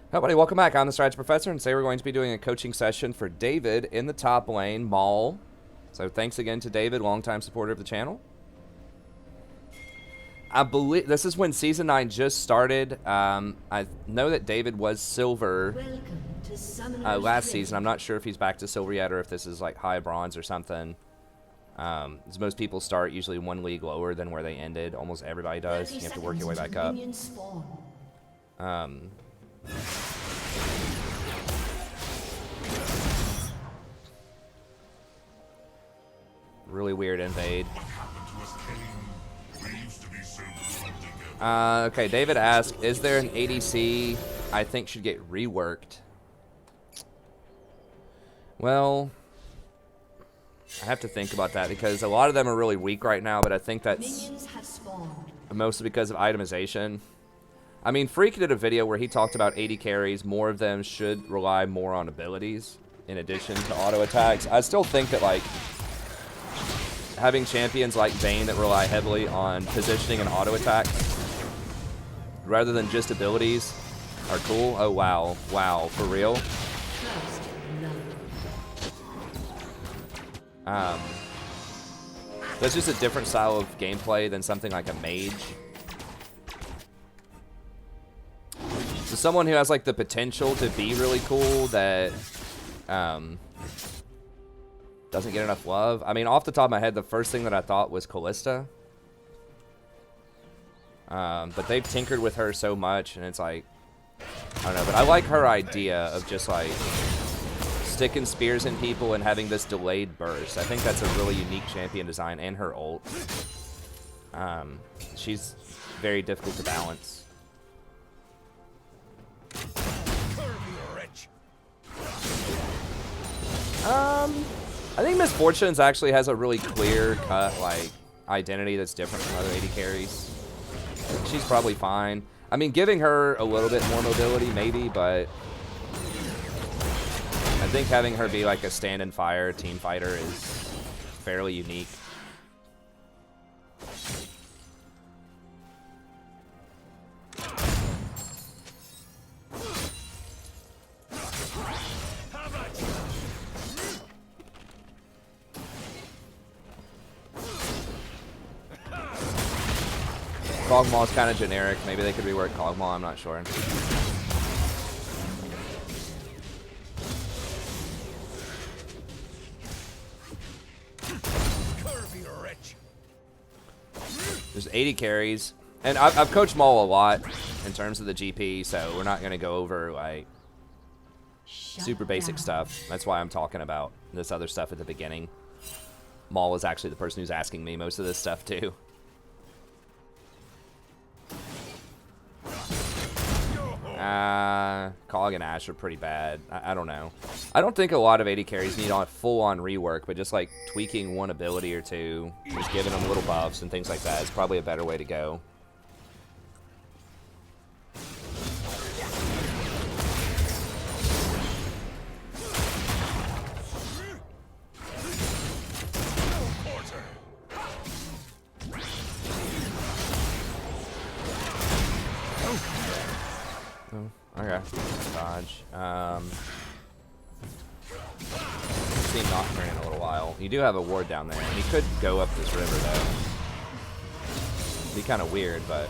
Hello, buddy. Welcome back. I'm the Strategy Professor, and today we're going to be doing a coaching session for David in the top lane, Maul. So thanks again to David, longtime supporter of the channel. I believe this is when Season 9 just started. I know that David was Silver last season. I'm not sure if he's back to Silver yet or if this is like high bronze or something. As most people start usually one league lower than where they ended. Almost everybody does. You have to work your way back up. Really weird invade. Okay, David asked, is there an ADC I think should get reworked? Well, I have to think about that because a lot of them are really weak right now, but I think that's mostly because of itemization. I mean, Freak did a video where he talked about 80 carries. More of them should rely more on abilities in addition to auto attacks. I still think that, like, having champions like Vayne that rely heavily on positioning and auto attacks rather than just abilities are cool. Oh, wow. Wow. For real? That's just a different style of gameplay than something like a mage. So someone who has like the potential to be really cool that doesn't get enough love. I mean, off the top of my head, the first thing that I thought was Callista. But they've tinkered with her so much, and it's like, I don't know. But I like her idea of just like sticking spears in people and having this delayed burst. I think that's a really unique champion design, and her ult. She's very difficult to balance. I think Miss Fortunes actually has a really clear-cut like identity that's different from other 80 carries. She's probably fine. I mean, giving her a little bit more mobility, maybe, but I think having her be like a stand-and-fire team fighter is fairly unique. Cogmaw is kind of generic. Maybe they could rework Cogmaw. I'm not sure. There's 80 carries. And I've coached Maul a lot in terms of the GP, so we're not going to go over, like, super basic stuff. That's why I'm talking about this other stuff at the beginning. Maul is actually the person who's asking me most of this stuff, too. Cog and Ashe are pretty bad. I don't know. I don't think a lot of 80 carries need on full-on rework, but just like tweaking one ability or two, just giving them little buffs and things like that is probably a better way to go. Okay, dodge. See him Nocturne in a little while. You do have a ward down there, and he could go up this river though. It'd be kind of weird, but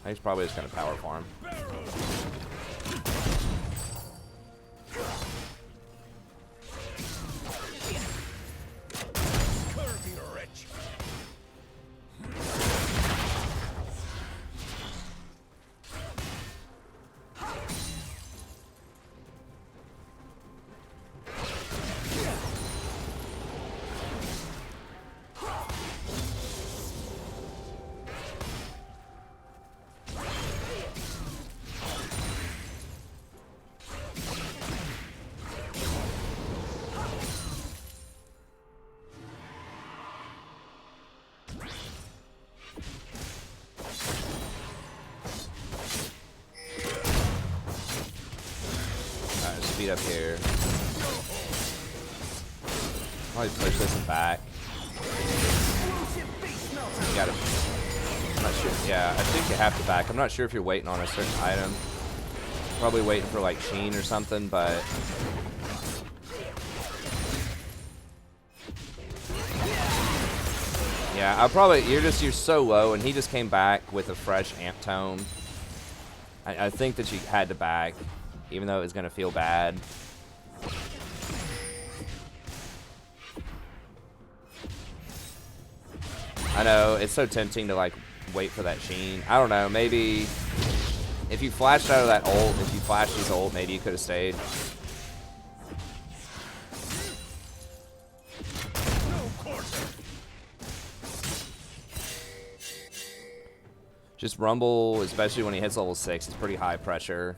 he's probably just gonna power farm. Alright, speed up here. Probably push this back. You gotta. I'm not sure. Yeah, I think you have to back. I'm not sure if you're waiting on a certain item. Probably waiting for like Sheen or something, but. Yeah, I'll probably. You're so low, and he just came back with a fresh amp tone. I think that you had to back, even though it was gonna feel bad. I know, it's so tempting to, like, wait for that Sheen. I don't know, maybe if you flashed out of that ult, if you flashed his ult, maybe you could have stayed. Just Rumble, especially when he hits level 6, it's pretty high pressure.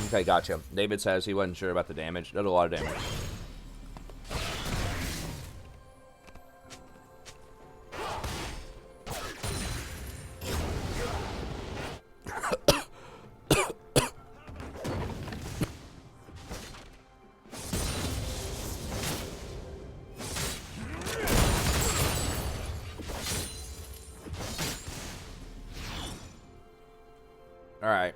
Okay, gotcha. David says he wasn't sure about the damage. Did a lot of damage. Alright,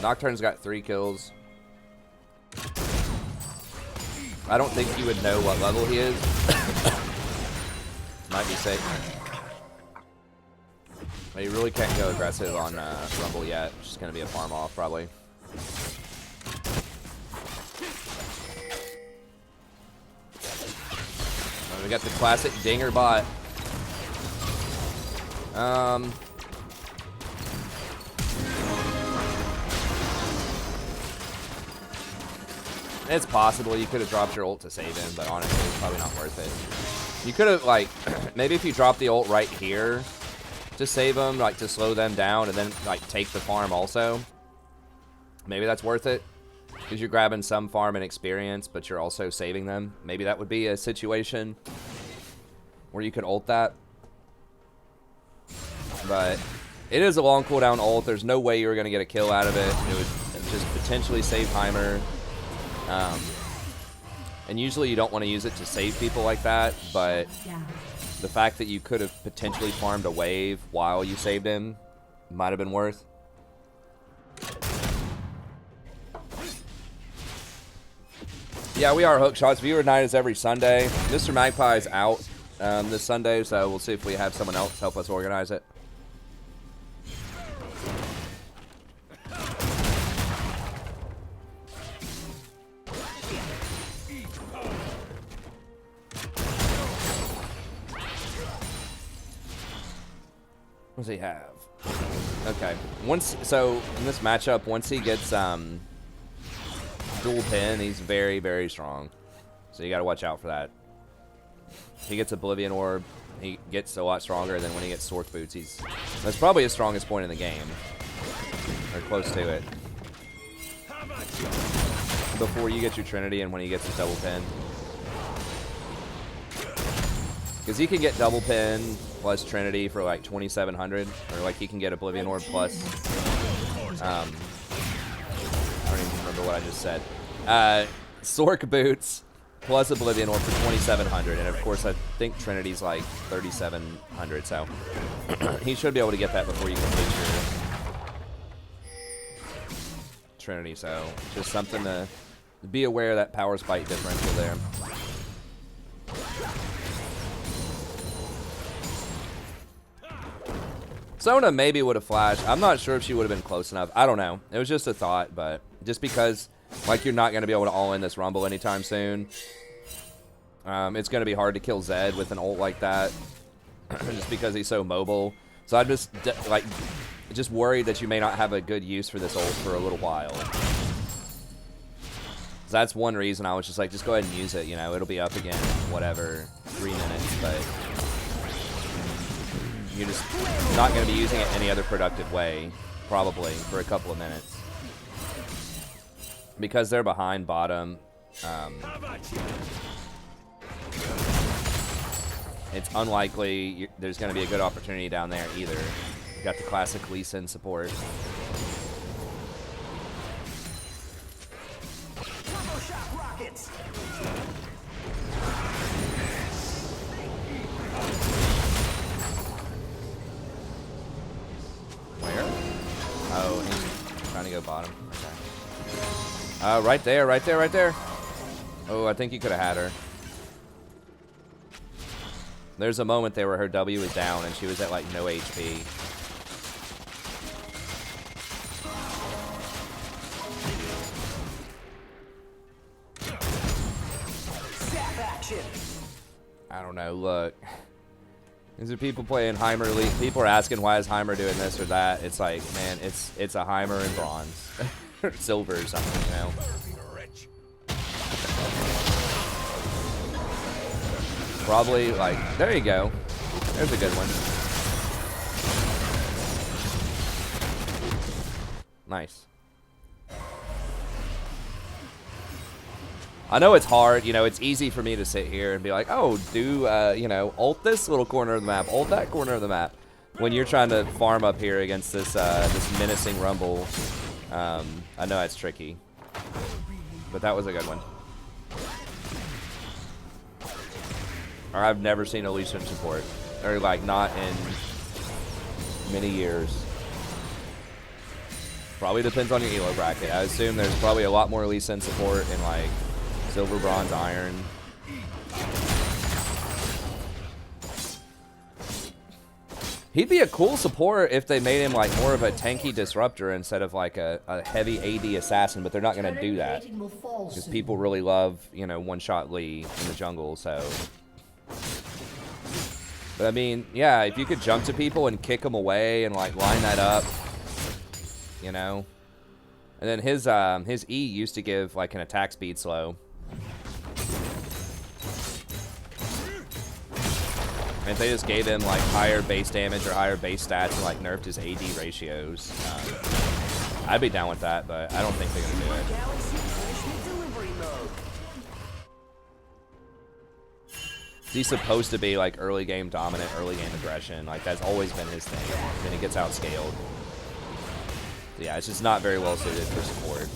Nocturne's got 3 kills. I don't think you would know what level he is. Might be safe. But you really can't go aggressive on Rumble yet. It's just going to be a farm off, probably. We got the classic dinger bot. It's possible you could have dropped your ult to save him, but honestly, it's probably not worth it. You could have, like, maybe if you drop the ult right here to save him, like, to slow them down, and then, like, take the farm also. Maybe that's worth it. Because you're grabbing some farm and experience, but you're also saving them. Maybe that would be a situation where you could ult that. But it is a long cooldown ult. There's no way you were going to get a kill out of it. It would just potentially save Heimer. And usually you don't want to use it to save people like that, but the fact that you could have potentially farmed a wave while you saved him might have been worth. Yeah, we are Hook Shots. Viewer night is every Sunday. Mr. Magpie is out this Sunday, so we'll see if we have someone else help us organize it. What does he have? Okay. So in this matchup, once he gets dual pin, he's very, very strong. So you got to watch out for that. If he gets Oblivion Orb, he gets a lot stronger than when he gets Sork Boots. That's probably his strongest point in the game, or close to it. Before you get your Trinity and when he gets his double pin. Because he can get double pin plus Trinity for like 2,700, or like he can get Oblivion Orb plus. I don't even remember what I just said. Sork Boots plus Oblivion Orb for 2,700, and of course I think Trinity's like 3,700, so he should be able to get that before you complete your Trinity. So just something to be aware of, that power spike differential there. Sona maybe would have flashed. I'm not sure if she would have been close enough. I don't know. It was just a thought, but just because, like, you're not going to be able to all in this Rumble anytime soon. It's going to be hard to kill Zed with an ult like that, just because he's so mobile. So I'm just, like, just worried that you may not have a good use for this ult for a little while. So that's one reason I was just like, just go ahead and use it, you know. It'll be up again, whatever, 3 minutes, but you're just not going to be using it any other productive way, probably, for a couple of minutes. Because they're behind bottom, it's unlikely there's going to be a good opportunity down there either. You got the classic Lee Sin support. Where? Oh, he's trying to go bottom. Okay. Right there, right there, right there. Oh, I think you could have had her. There's a moment there where her W was down and she was at like no HP. I don't know, look. These are people playing Heimer League. People are asking why is Heimer doing this or that. It's like, man, it's a Heimer in bronze. Or silver or something, you know. Probably, like, there you go. There's a good one. Nice. I know it's hard, you know, it's easy for me to sit here and be like, oh, do, you know, ult this little corner of the map, ult that corner of the map. When you're trying to farm up here against this, this menacing Rumble, I know that's tricky. But that was a good one. Or I've never seen a Lee Sin support. Or, like, not in many years. Probably depends on your elo bracket. I assume there's probably a lot more Lee Sin support in, like, silver, bronze, iron. He'd be a cool support if they made him, like, more of a tanky disruptor instead of, like, a heavy AD assassin, but they're not going to do that. Because people really love, you know, one-shot Lee in the jungle, so... But I mean, yeah, if you could jump to people and kick them away and like line that up, you know. And then his E used to give like an attack speed slow. And if they just gave him like higher base damage or higher base stats and like nerfed his AD ratios, I'd be down with that, but I don't think they're gonna do it. He's supposed to be like early game dominant, early game aggression. Like that's always been his thing. And then he gets outscaled. So yeah, it's just not very well suited for support.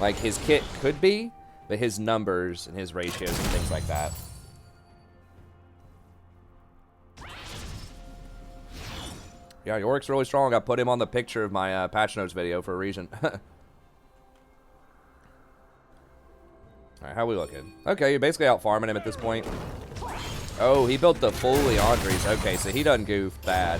Like his kit could be, but his numbers and his ratios and things like that. Yeah, Yorick's really strong. I put him on the picture of my patch notes video for a reason. Alright, how we looking? Okay, you're basically out farming him at this point. Oh, he built the full Leandries. Okay, so he doesn't goof bad.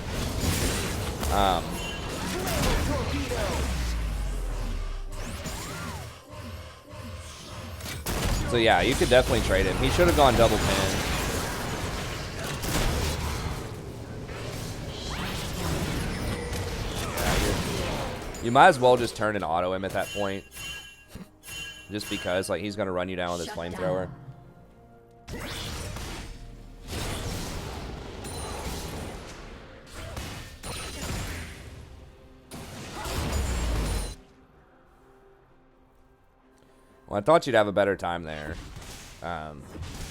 So yeah, you could definitely trade him. He should have gone double pin. Yeah, you might as well just turn and auto him at that point. Just because, like, he's going to run you down with his flamethrower. Well, I thought you'd have a better time there.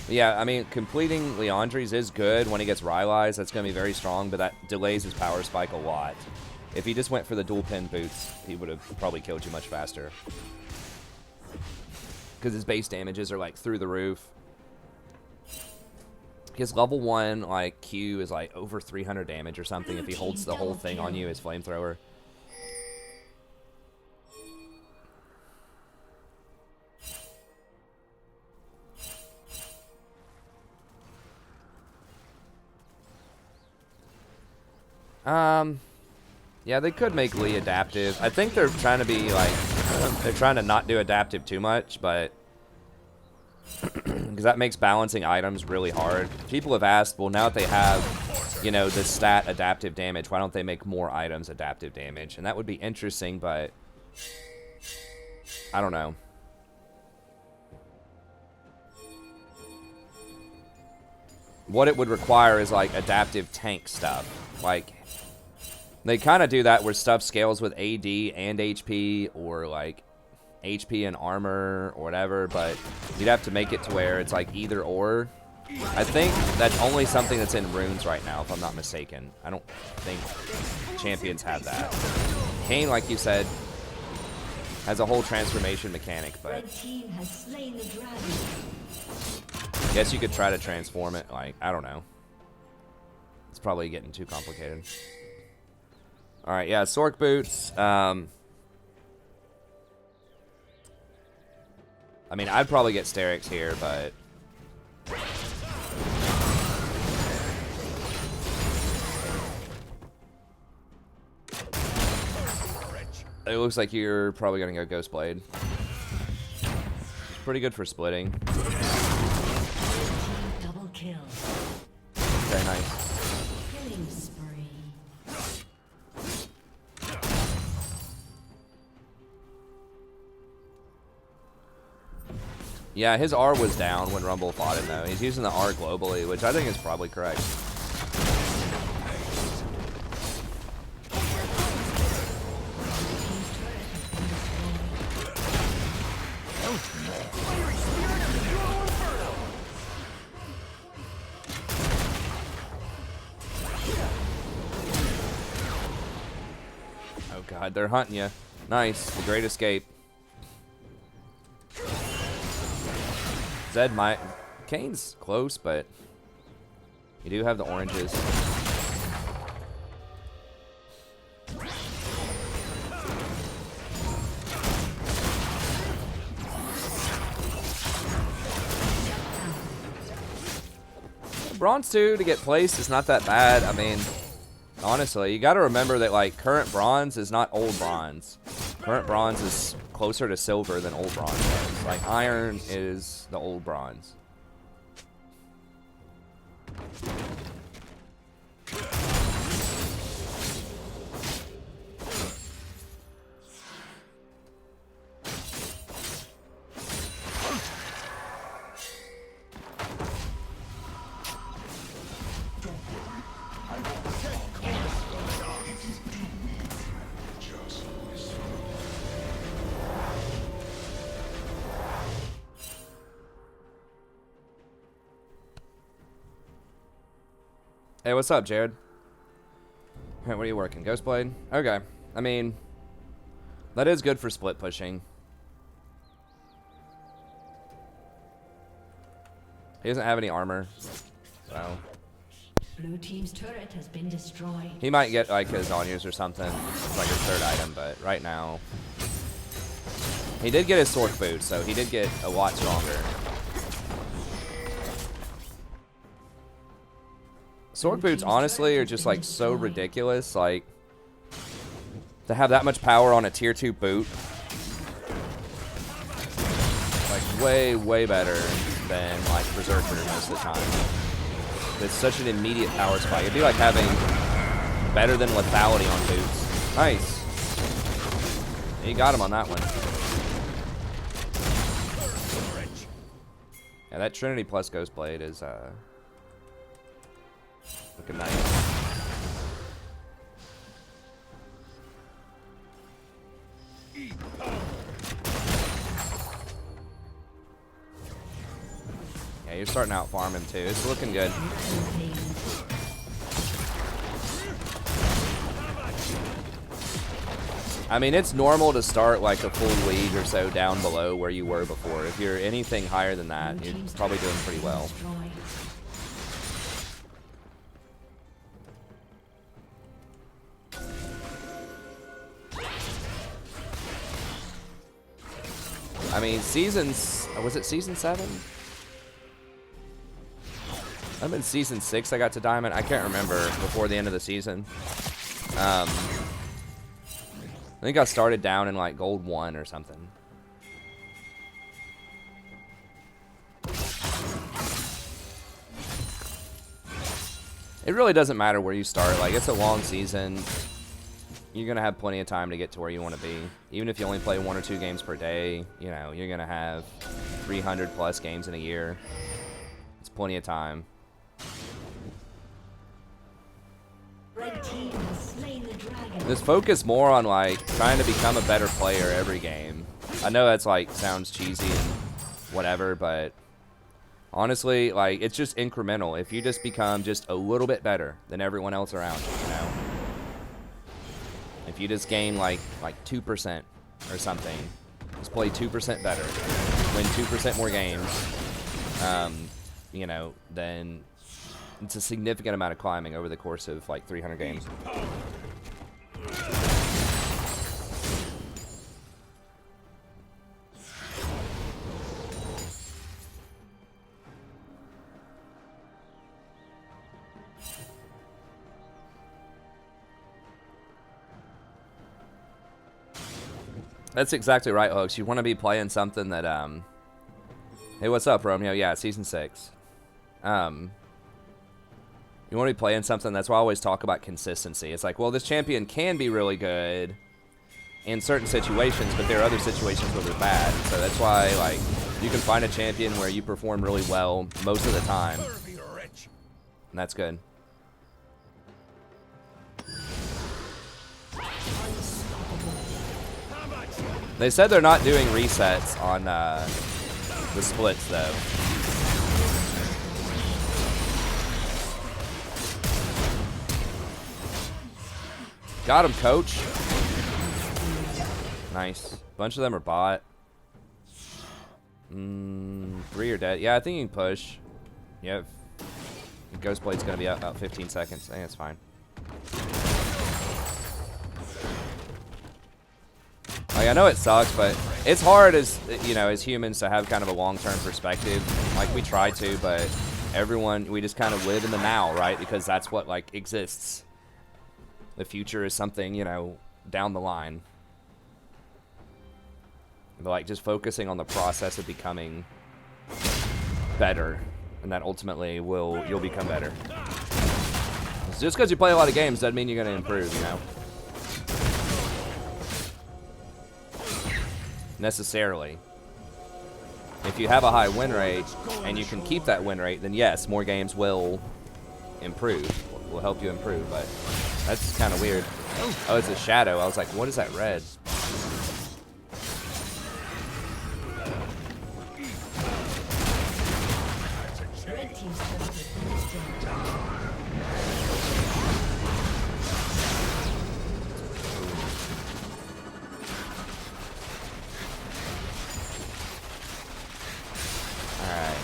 Yeah, I mean, completing Leandries is good when he gets Rylai's. That's going to be very strong, but that delays his power spike a lot. If he just went for the dual pin boots, he would have probably killed you much faster. Because his base damages are, like, through the roof. His level 1, like, Q is, like, over 300 damage or something if he holds the whole thing on you, his flamethrower. Yeah, they could make Lee adaptive. I think they're trying to be like, they're trying to not do adaptive too much, but because that makes balancing items really hard. People have asked, well, now that they have, you know, the stat adaptive damage, why don't they make more items adaptive damage? And that would be interesting, but I don't know. What it would require is like adaptive tank stuff. Like, they kind of do that where stuff scales with AD and HP, or like HP and armor or whatever, but you'd have to make it to where it's like either or. I think that's only something that's in runes right now, if I'm not mistaken. I don't think champions have that. Kayn, like you said, has a whole transformation mechanic, but Red team has slain the dragon. I guess you could try to transform it. Like, I don't know. It's probably getting too complicated. All right, yeah, Sork boots. I mean, I'd probably get Sterix here, but it looks like you're probably gonna go Ghostblade. It's pretty good for splitting. Double kill. Very nice. Killing spree. Yeah, his R was down when Rumble fought him, though. He's using the R globally, which I think is probably correct. Oh god, they're hunting you. Nice, the great escape. Zed might... Kane's close, but you do have the oranges. Bronze 2 to get placed is not that bad. I mean, honestly, you got to remember that like current bronze is not old bronze. Current bronze is closer to silver than old bronze is. Like iron is the old bronze. Hey, what's up, Jared? Hey, what are you working? Ghostblade? Okay. I mean, that is good for split pushing. He doesn't have any armor, so Blue team's turret has been destroyed. he might get like his Zhonya's or something. It's like his third item, but right now he did get his Sork boot, so he did get a lot stronger. Sork boots, honestly, are just like so ridiculous. Like, to have that much power on a tier 2 boot, like way, way better than like Berserker most of the time. It's such an immediate power spike. It'd be like having better than lethality on boots. Nice. You got him on that one. Yeah, that Trinity plus Ghostblade is looking nice. Yeah, you're starting out farming too. It's looking good. I mean, it's normal to start like a full league or so down below where you were before. If you're anything higher than that, you're probably doing pretty well. I mean, seasons... Was it season 7? I'm in season 6 I got to Diamond. I can't remember before the end of the season. I think I started down in like gold 1 or something. It really doesn't matter where you start. Like, it's a long season. You're going to have plenty of time to get to where you want to be. Even if you only play 1 or 2 games per day, you know, you're going to have 300 plus games in a year. It's plenty of time. Red team has slain the dragon. Just focus more on, like, trying to become a better player every game. I know that's, like, sounds cheesy and whatever, but honestly, like, it's just incremental. If you just become just a little bit better than everyone else around you, you know? If you just gain, like 2% or something, just play 2% better, win 2% more games, you know, then it's a significant amount of climbing over the course of, like, 300 games. That's exactly right, Hooks. You want to be playing something that, hey, what's up, Romeo? Yeah, Season 6. You want to be playing something, that's why I always talk about consistency. It's like, well, this champion can be really good in certain situations, but there are other situations where they're bad. So that's why, like, you can find a champion where you perform really well most of the time. And that's good. They said they're not doing resets on the splits, though. Got him, coach. Nice. Bunch of them are bot. 3 are dead. Yeah, I think you can push. Yep. Ghost Blade's gonna be up about 15 seconds. I think it's fine. Like, I know it sucks, but it's hard as, you know, as humans to have kind of a long-term perspective. Like, we try to, but everyone, we just kind of live in the now, right? Because that's what, like, exists. The future is something, you know, down the line. But, like, just focusing on the process of becoming better, and that ultimately you'll become better. Just because you play a lot of games doesn't mean you're going to improve, you know? Necessarily. If you have a high win rate and you can keep that win rate, then yes, more games will improve, will help you improve, but that's kind of weird. Oh, it's a shadow. I was like, what is that red? Red team's turret has been destroyed. Alright,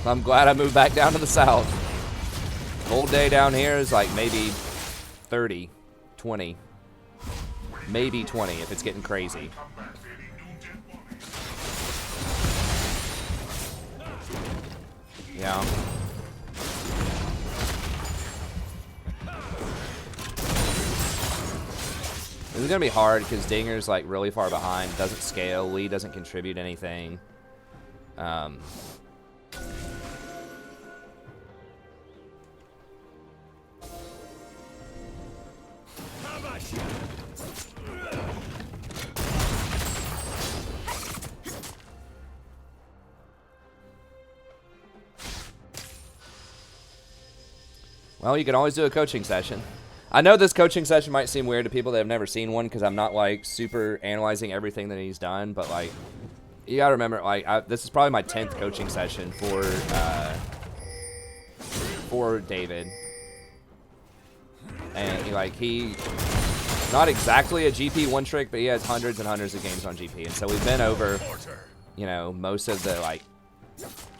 I'm glad I moved back down to the south. Cold day down here is like maybe 30, 20. Maybe 20 if it's getting crazy. Yeah. This is gonna be hard because Dinger's like really far behind, doesn't scale, Lee doesn't contribute anything. Well, you can always do a coaching session. I know this coaching session might seem weird to people that have never seen one because I'm not like super analyzing everything that he's done, but like you gotta remember, like this is probably my 10th coaching session for David, and he not exactly a GP one trick, but he has hundreds and hundreds of games on GP, and so we've been over, you know, most of the like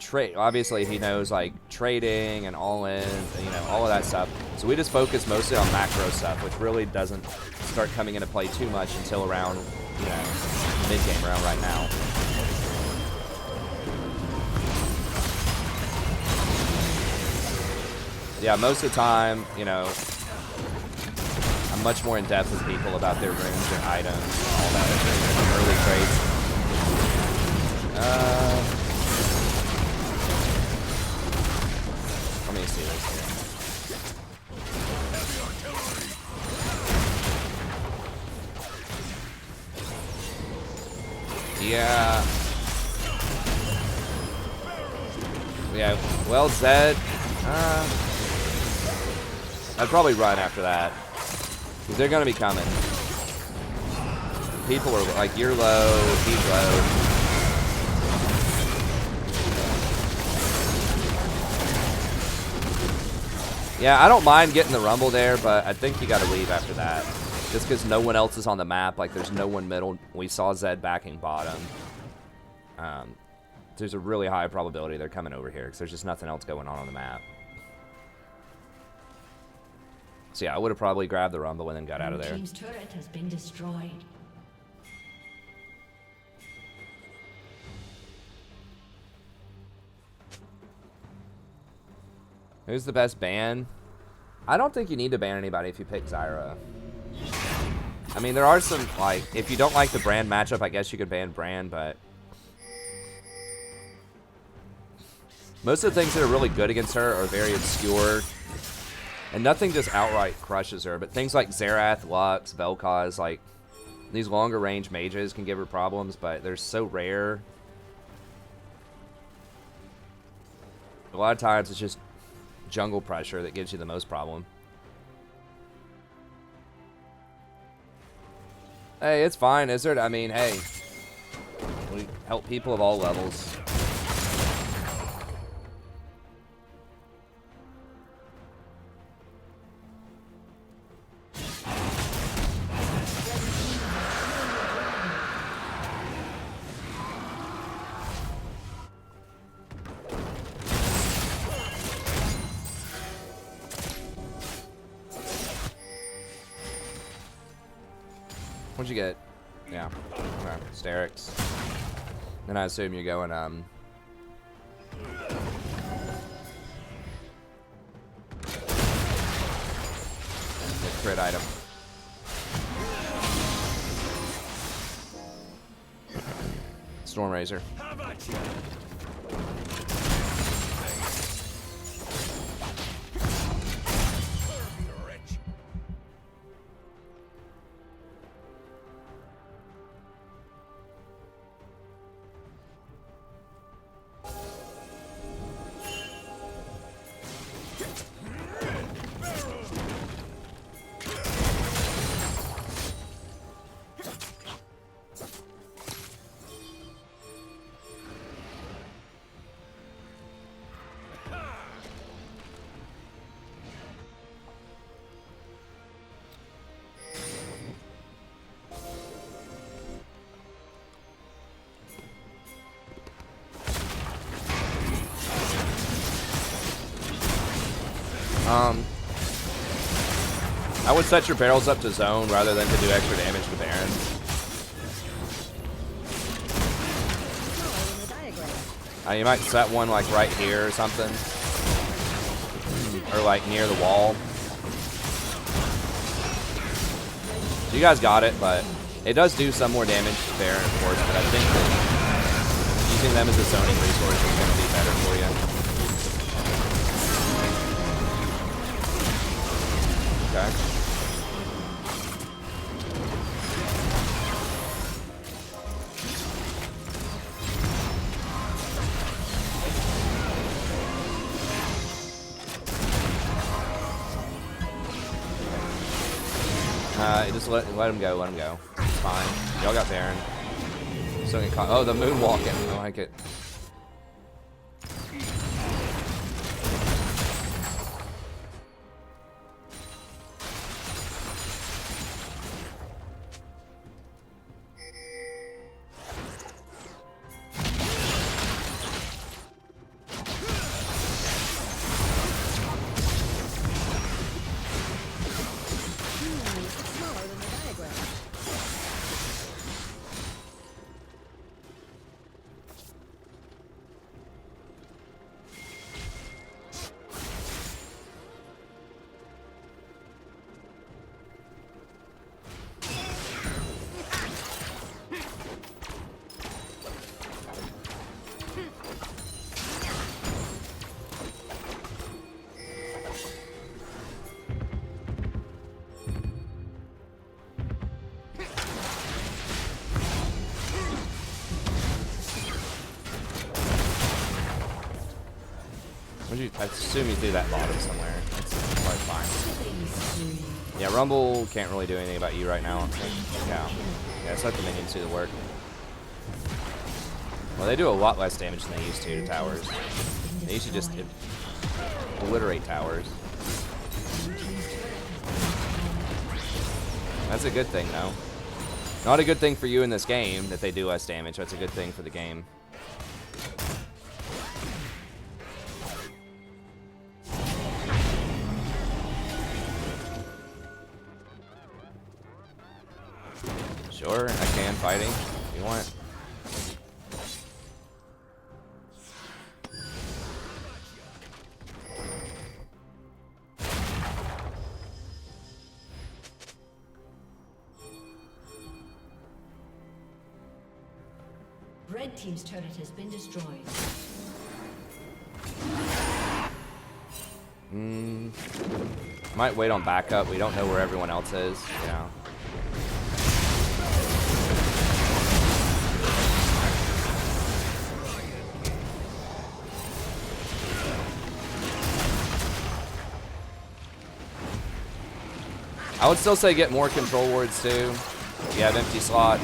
trade. Obviously, he knows like trading and all in, you know, all of that stuff. So we just focus mostly on macro stuff, which really doesn't start coming into play too much until around, you know, mid game, around right now. Yeah, most of the time, you know, I'm much more in depth with people about their runes, their items, all that. Early trades. Let me see this here. Yeah. Yeah, well, Zed. I'd probably run after that. Because they're going to be coming. People are like, you're low, he's low. Yeah, I don't mind getting the rumble there, but I think you got to leave after that. Just because no one else is on the map. Like, there's no one middle. We saw Zed backing bottom. There's a really high probability they're coming over here because there's just nothing else going on the map. So yeah, I would have probably grabbed the rumble and then got out of there. Team's turret has been destroyed. Who's the best ban? I don't think you need to ban anybody if you pick Zyra. I mean, there are some, like, if you don't like the Brand matchup, I guess you could ban Brand, but most of the things that are really good against her are very obscure. And nothing just outright crushes her, but things like Xerath, Lux, Vel'Koz, like, these longer range mages can give her problems, but they're so rare. A lot of times it's just jungle pressure that gives you the most problem. Hey, it's fine, is it? I mean, hey, we help people of all levels. What'd you get? Yeah. Okay. Sterix. Then I assume you're going, the crit item. Storm Razor. I would set your barrels up to zone rather than to do extra damage to Baron. You might set one like right here or something. Or like near the wall. You guys got it, but it does do some more damage to Baron, of course, but I think that using them as a zoning resource is going to be better for you. Okay. Just let him go, let him go. It's fine. Y'all got Baron. Still get caught. Oh, the moonwalking. I like it. I assume you threw that bottom somewhere. That's probably fine. Yeah, Rumble can't really do anything about you right now. Yeah. Yeah, let's let the minions do the work. Well, they do a lot less damage than they used to towers. They used to just obliterate towers. That's a good thing, though. Not a good thing for you in this game that they do less damage. That's a good thing for the game. Sure, I can fighting if you want. Red team's turret has been destroyed. Might wait on backup. We don't know where everyone else is, you know. I would still say get more control wards too. You have empty slots.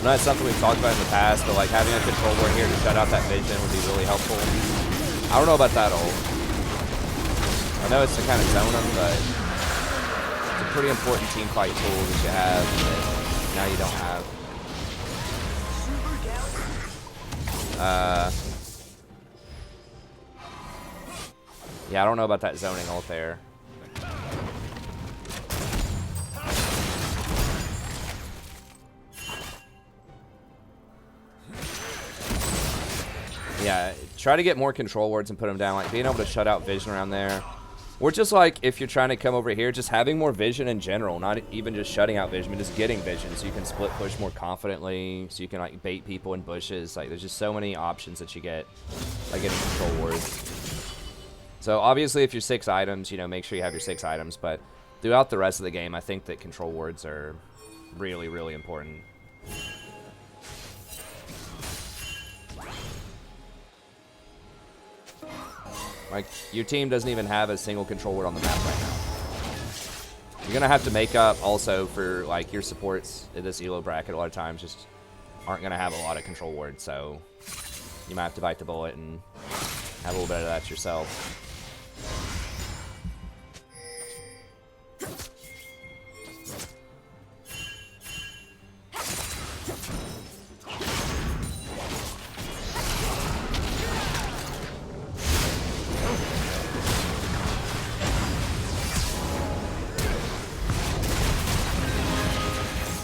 I know that's something we've talked about in the past, but like having a control ward here to shut out that vision would be really helpful. I don't know about that ult. I know it's to kind of zone them, but it's a pretty important team fight tool that you have that now you don't have. Yeah, I don't know about that zoning ult there. Yeah, try to get more control wards and put them down. Like being able to shut out vision around there. Or just like if you're trying to come over here, just having more vision in general. Not even just shutting out vision, but just getting vision so you can split push more confidently. So you can like bait people in bushes. Like there's just so many options that you get by getting control wards. So obviously if you're 6 items, you know, make sure you have your 6 items. But throughout the rest of the game, I think that control wards are really, really important. Like, your team doesn't even have a single control ward on the map right now. You're going to have to make up also for, like, your supports in this elo bracket a lot of times just aren't going to have a lot of control wards, so you might have to bite the bullet and have a little bit of that yourself.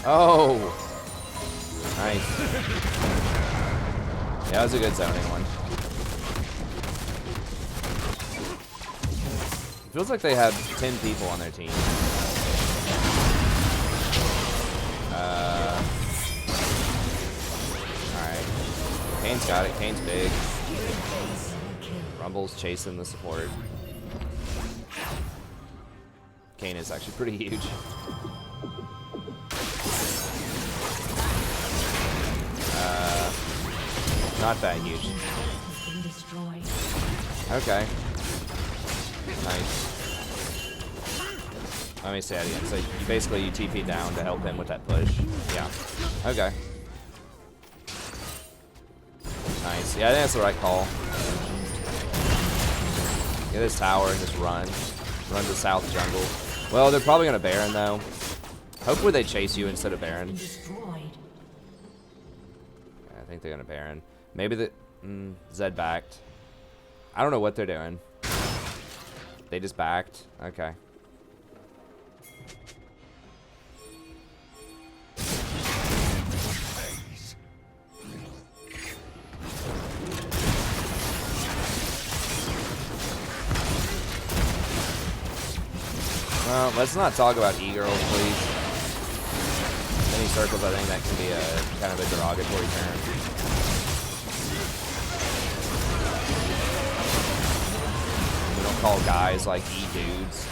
Oh, nice. Yeah, that was a good zoning one. It feels like they have 10 people on their team. Alright. Kane's got it. Kane's big. Rumble's chasing the support. Kane is actually pretty huge. Not that huge. Okay. Nice. Let me say that again. So you basically you TP down to help him with that push. Yeah. Okay. Nice. Yeah, I think that's the right call. Get this tower and just run. Run to south jungle. Well, they're probably gonna Baron though. Hopefully they chase you instead of Baron. Yeah, I think they're gonna Baron. Maybe the Zed backed. I don't know what they're doing. They just backed. Okay. Well, let's not talk about e-girls, please. Many circles, I think that can be a kind of a derogatory term. We don't call guys like e-dudes.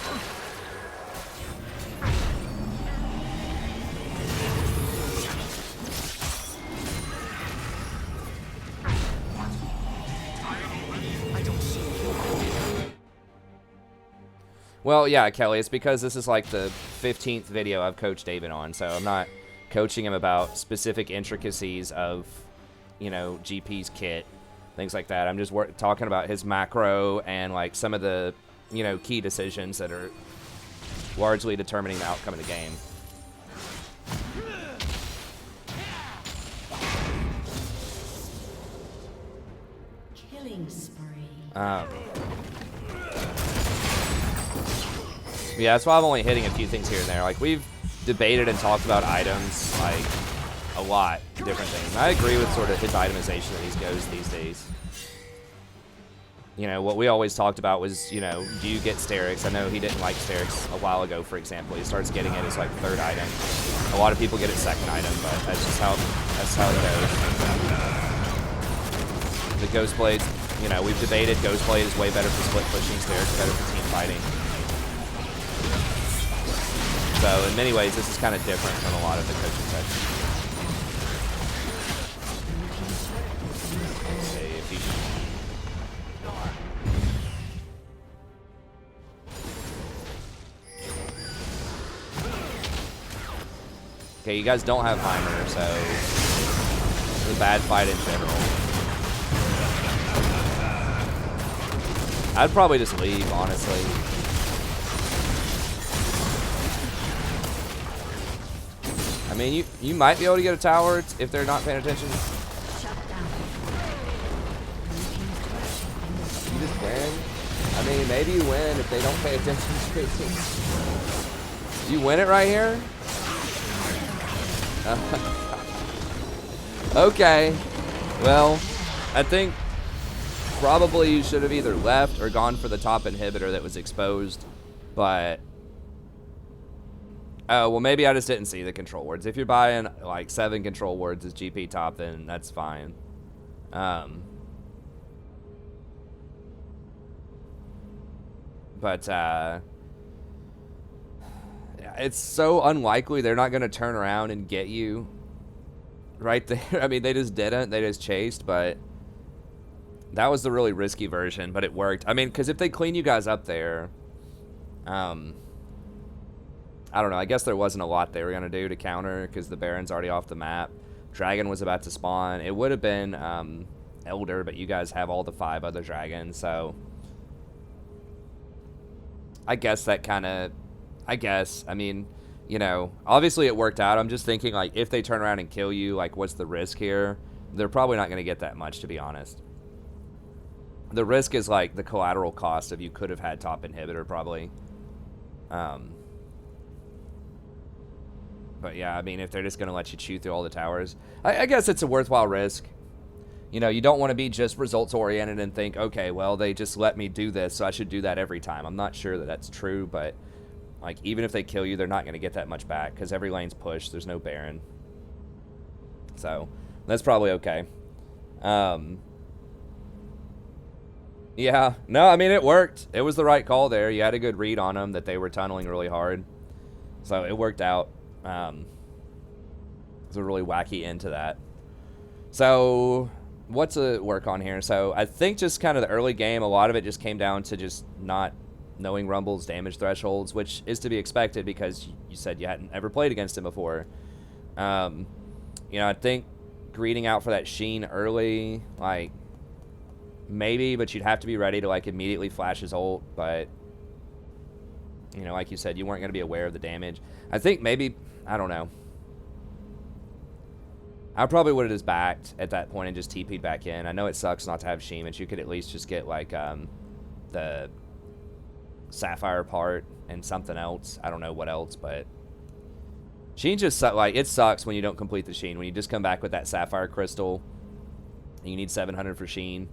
Well, yeah, Kelly, it's because this is like the 15th video I've coached David on, so I'm not coaching him about specific intricacies of, you know, GP's kit, things like that. I'm just talking about his macro and like some of the, you know, key decisions that are largely determining the outcome of the game. Killing spree. Yeah, that's why I'm only hitting a few things here and there. Like, we've debated and talked about items, like, a lot, different things. And I agree with sort of his itemization that he goes these days. You know, what we always talked about was, you know, do you get Sterix? I know he didn't like Sterix a while ago, for example. He starts getting it as, like, third item. A lot of people get it second item, but that's just how it goes. The Ghost Blades, you know, we've debated Ghost Blade is way better for split pushing, Sterix better for team fighting. So in many ways, this is kind of different from a lot of the coaching sessions. Okay, if you... Okay, you guys don't have Heimer, so it's a bad fight in general. I'd probably just leave, honestly. I mean, you might be able to get a tower if they're not paying attention. You just win. I mean, maybe you win if they don't pay attention to you. You win it right here? Okay. Well, I think probably you should have either left or gone for the top inhibitor that was exposed, but... Oh, well, maybe I just didn't see the control words. If you're buying, like, 7 control words as GP top, then that's fine. But it's so unlikely they're not going to turn around and get you right there. I mean, they just didn't. They just chased, but that was the really risky version, but it worked. I mean, because if they clean you guys up there, I don't know. I guess there wasn't a lot they were going to do to counter because the Baron's already off the map. Dragon was about to spawn. It would have been Elder, but you guys have all the 5 other dragons, so... I guess that kind of... I mean, you know, obviously it worked out. I'm just thinking, like, if they turn around and kill you, like, what's the risk here? They're probably not going to get that much, to be honest. The risk is, like, the collateral cost of you could have had top inhibitor, probably. But yeah, I mean, if they're just going to let you chew through all the towers, I guess it's a worthwhile risk. You know, you don't want to be just results-oriented and think, okay, well, they just let me do this, so I should do that every time. I'm not sure that that's true, but, like, even if they kill you, they're not going to get that much back, because every lane's pushed. There's no Baron. So, that's probably okay. Yeah, no, I mean, it worked. It was the right call there. You had a good read on them that they were tunneling really hard. So, it worked out. It was a really wacky end to that. So, what's a work on here? So, I think just kind of the early game, a lot of it just came down to just not knowing Rumble's damage thresholds, which is to be expected because you said you hadn't ever played against him before. You know, I think greeting out for that Sheen early, like, maybe, but you'd have to be ready to, like, immediately flash his ult, but, you know, like you said, you weren't going to be aware of the damage. I think maybe, I don't know. I probably would have just backed at that point and just TP'd back in. I know it sucks not to have Sheen, but you could at least just get, like, the Sapphire part and something else. I don't know what else, but Sheen just, like, it sucks when you don't complete the Sheen. When you just come back with that Sapphire Crystal and you need 700 for Sheen.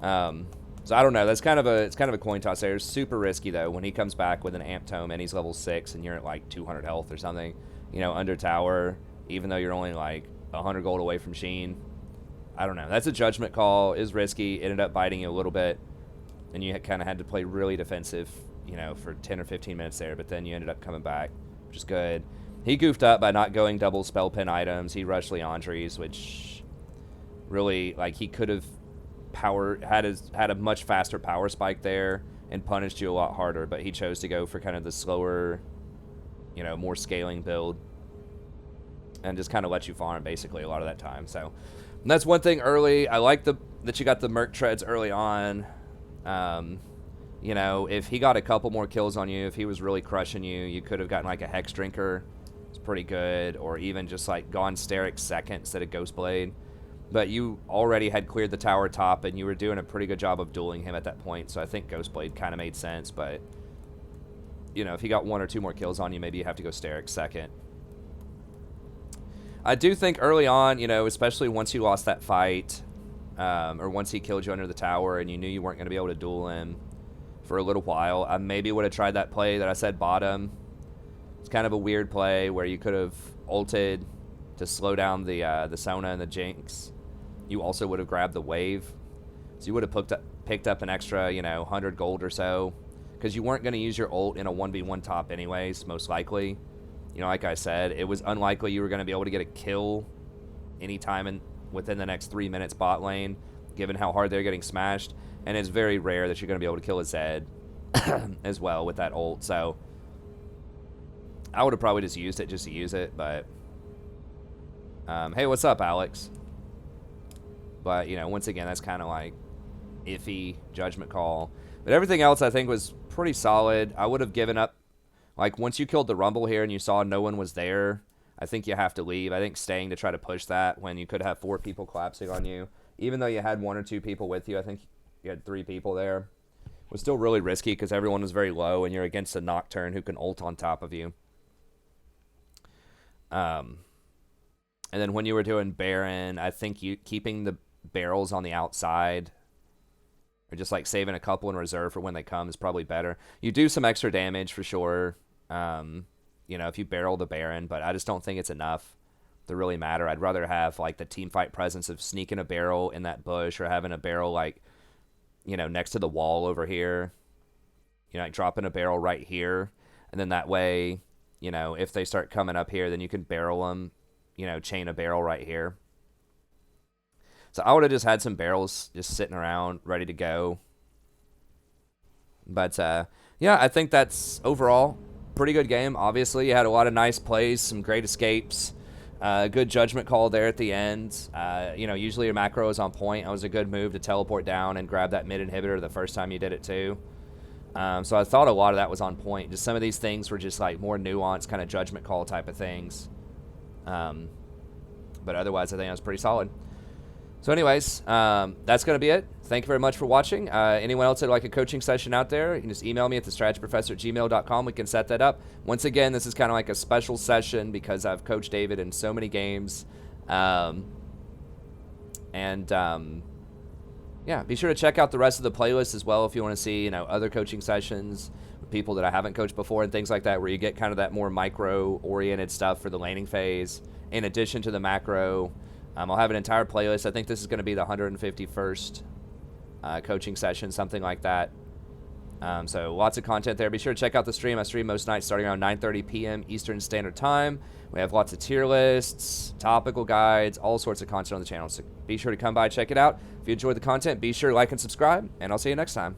So I don't know. That's kind of it's kind of a coin toss there. It's super risky, though, when he comes back with an Amp Tome and he's level 6 and you're at, like, 200 health or something. You know, under tower, even though you're only, like, 100 gold away from Sheen. I don't know. That's a judgment call. Is risky. It ended up biting you a little bit. And you kind of had to play really defensive, you know, for 10 or 15 minutes there. But then you ended up coming back, which is good. He goofed up by not going double spell pin items. He rushed Leandri's, which really, like, he could have had a much faster power spike there and punished you a lot harder, but he chose to go for kind of the slower, you know, more scaling build and just kind of let you farm basically a lot of that time. So that's one thing early. I like that you got the Merc Treads early on. You know, if he got a couple more kills on you, if he was really crushing you, you could have gotten like a Hex Drinker. It's pretty good. Or even just like gone Steric second instead of Ghostblade. But you already had cleared the tower top, and you were doing a pretty good job of dueling him at that point. So I think Ghostblade kind of made sense. But, you know, if he got 1 or 2 more kills on you, maybe you have to go Steric second. I do think early on, you know, especially once you lost that fight, or once he killed you under the tower and you knew you weren't going to be able to duel him for a little while, I maybe would have tried that play that I said bottom. It's kind of a weird play where you could have ulted to slow down the Sona and the Jinx. You also would have grabbed the wave. So you would have picked up an extra, you know, 100 gold or so. Because you weren't going to use your ult in a 1v1 top anyways, most likely. You know, like I said, it was unlikely you were going to be able to get a kill anytime within the next 3 minutes bot lane, given how hard they're getting smashed. And it's very rare that you're going to be able to kill a Zed as well with that ult. So I would have probably just used it just to use it. But, hey, what's up, Alex? But, you know, once again, that's kind of like iffy judgment call. But everything else I think was pretty solid. I would have given up. Like, once you killed the Rumble here and you saw no one was there, I think you have to leave. I think staying to try to push that when you could have 4 people collapsing on you, even though you had 1 or 2 people with you, I think you had 3 people there, was still really risky because everyone was very low and you're against a Nocturne who can ult on top of you. And then when you were doing Baron, I think keeping the barrels on the outside or just like saving a couple in reserve for when they come is probably better. You do some extra damage for sure, you know, if you barrel the Baron, but I just don't think it's enough to really matter. I'd rather have like the team fight presence of sneaking a barrel in that bush or having a barrel like, you know, next to the wall over here, you know, like dropping a barrel right here. And then that way, you know, if they start coming up here, then you can barrel them, you know, chain a barrel right here. So I would have just had some barrels just sitting around ready to go. But, yeah, I think that's overall pretty good game. Obviously, you had a lot of nice plays, some great escapes. Good judgment call there at the end. You know, usually your macro is on point. It was a good move to teleport down and grab that mid inhibitor the first time you did it too. So I thought a lot of that was on point. Just some of these things were just like more nuanced kind of judgment call type of things. But otherwise, I think it was pretty solid. So anyways, that's going to be it. Thank you very much for watching. Anyone else that would like a coaching session out there, you can just email me at thestrategyprofessor@gmail.com. We can set that up. Once again, this is kind of like a special session because I've coached David in so many games. Yeah, be sure to check out the rest of the playlist as well if you want to see, you know, other coaching sessions with people that I haven't coached before and things like that, where you get kind of that more micro-oriented stuff for the laning phase in addition to the macro. I'll have an entire playlist. I think this is going to be the 151st coaching session, something like that. So lots of content there. Be sure to check out the stream. I stream most nights starting around 9:30 p.m. Eastern Standard Time. We have lots of tier lists, topical guides, all sorts of content on the channel. So be sure to come by, check it out. If you enjoyed the content, be sure to like and subscribe, and I'll see you next time.